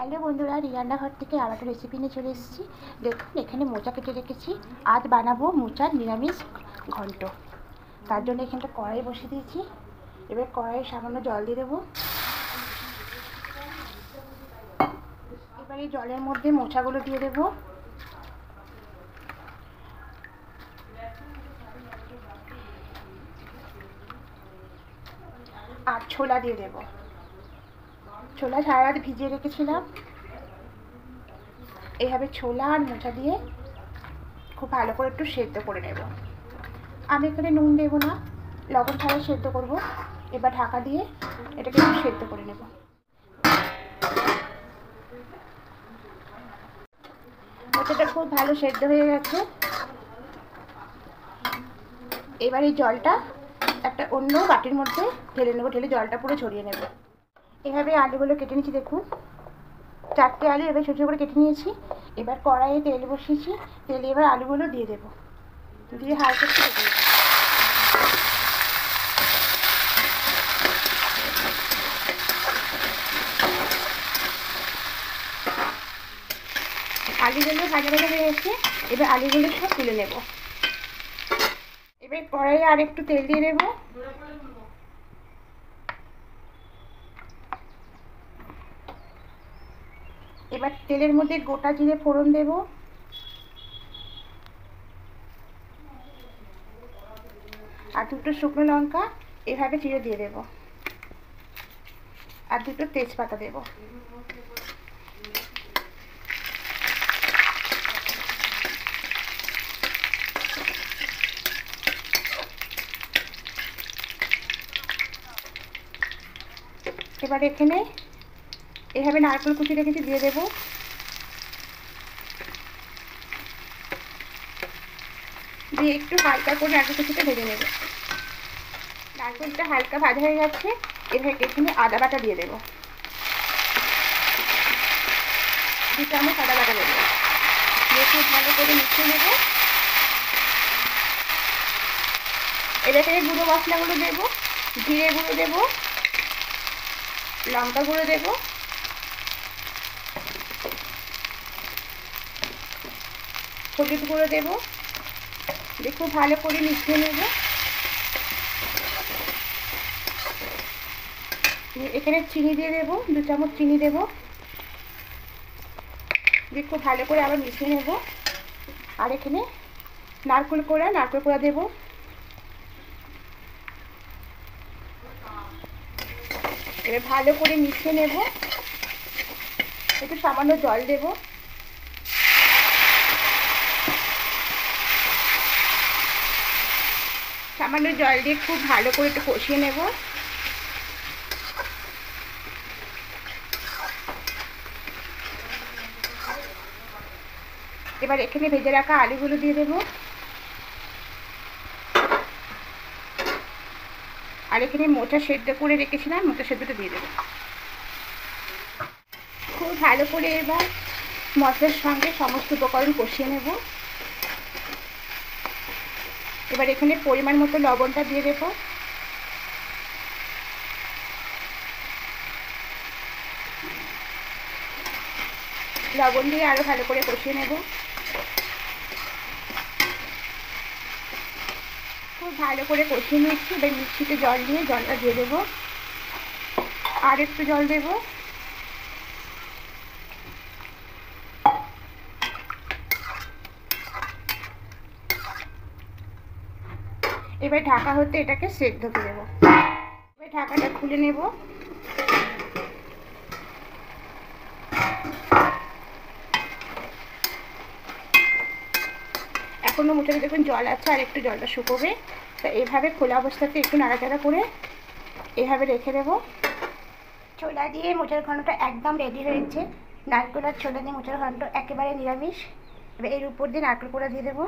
Hello বন্ধুরা, রান্নাঘর থেকে আবার একটা রেসিপি নিয়ে চলে এসেছি। দেখুন, এখানে মোচা কেটে রেখেছি। আজ বানাবো মোচার নিরামিষ ঘন্ট। তার জন্য এখানটা কড়াই বসিয়ে দিয়েছি। এবার কড়াইয়ে সামান্য জল দিয়ে দেবো। এবার এই জলের মধ্যে মোচাগুলো দিয়ে দেবো। আর ছোলা দিয়ে দেবো। ছোলা সারা রাত ভিজিয়ে রেখেছিলাম। এইভাবে ছোলা আর মোচা দিয়ে খুব ভালো করে একটু সেদ্ধ করে নেব। আমি এখানে নুন দেবো না, লবণ ছাড়া সেদ্ধ করব। এবার ঢাকা দিয়ে এটাকে একটু সেদ্ধ করে নেব। মোচাটা খুব ভালো সেদ্ধ হয়ে গেছে। এবার এই জলটা একটা অন্য বাটির মধ্যে ঢেলে নেবো। ঢেলে জলটা পুরো ঝরিয়ে নেব। এভাবে আলুগুলো কেটে নিয়েছি। দেখুন, 4টে আলু এবার ছোটো ছোটো করে কেটে নিয়েছি। এবার কড়াইয়ে তেল বসিয়েছি। তেলে এবার আলুগুলো দিয়ে দেবো। দিয়ে হালকা একটু ভেজে নেব। আলুগুলো ভাজা ভাজা হয়ে গেছে। এবার আলুগুলো সব তুলে নেব। এবার কড়াইয়ে আর একটু তেল দিয়ে দেবো। এবার তেলের মধ্যে গোটা জিরে ফোড়ন দেব। আর দুটো শুকনো লঙ্কা এভাবে চিড়ে দিয়ে দেব। আর দুটো তেজপাতা দেব। এবার এখানে এভাবে নারকেল কুচি রেখেছি, দিয়ে দেবো। দিয়ে একটু হালকা করে নারকেল কুচিটা ভেজে নেব। নারকেলটা হালকা ভাজা হয়ে গেছে। এভাবে এখানে আদা বাটা দিয়ে দেবো। 2 চামচ আদা বাটা দেবো। দিয়ে খুব ভালো করে মিশিয়ে নেব। এবার এখানে গুঁড়ো মশলাগুলো দেবো। জিরে গুঁড়ো দেবো, লঙ্কা গুঁড়ো দেবো, হলুদ গুঁড়ো দেবো। দিয়ে খুব ভালো করে মিশিয়ে নেব। এখানে চিনি দিয়ে দেবো, 2 চামচ চিনি দেবো। দিয়ে খুব ভালো করে আবার মিশিয়ে নেব। আর এখানে নারকেল কোড়া দেবো। এবার ভালো করে মিশিয়ে নেব। একটু সামান্য জল দেব। সামান্য জল দিয়ে খুব ভালো করে একটু কষিয়ে নেব। এবার এখানে ভেজে রাখা আলুগুলো দিয়ে দেবো। আর এখানে মোচা সেদ্ধ করে রেখেছিলাম, মোচা সেদ্ধটা দিয়ে দেবো। খুব ভালো করে এবার মশলার সঙ্গে সমস্ত উপকরণ কষিয়ে নেব। এবার এখানে পরিমাণ মতো লবণটা দিয়ে দেবো। লবণ দিয়ে আরও ভালো করে কষিয়ে নেব। খুব ভালো করে কষিয়ে নিচ্ছি। এবার মিক্সিতে জল দিয়ে জলটা দিয়ে দেবো। আর একটু জল দেবো। এবার ঢাকা হতে এটাকে সেদ্ধ করে দেবো। এবার ঢাকাটা খুলে নেব। এখনও মোচাতে দেখুন জল আছে, আর একটু জলটা শুকোবে। তা এইভাবে খোলা অবস্থাতে একটু নাড়াচাড়া করে এভাবে রেখে দেবো। ছোলা দিয়ে মোচার ঘন্টটা একদম রেডি হয়েছে। নারকেল আর ছোলা দিয়ে মোচার ঘন্ট একেবারে নিরামিষ। এবার এর উপর দিয়ে নারকেল কোড়া দিয়ে দেবো।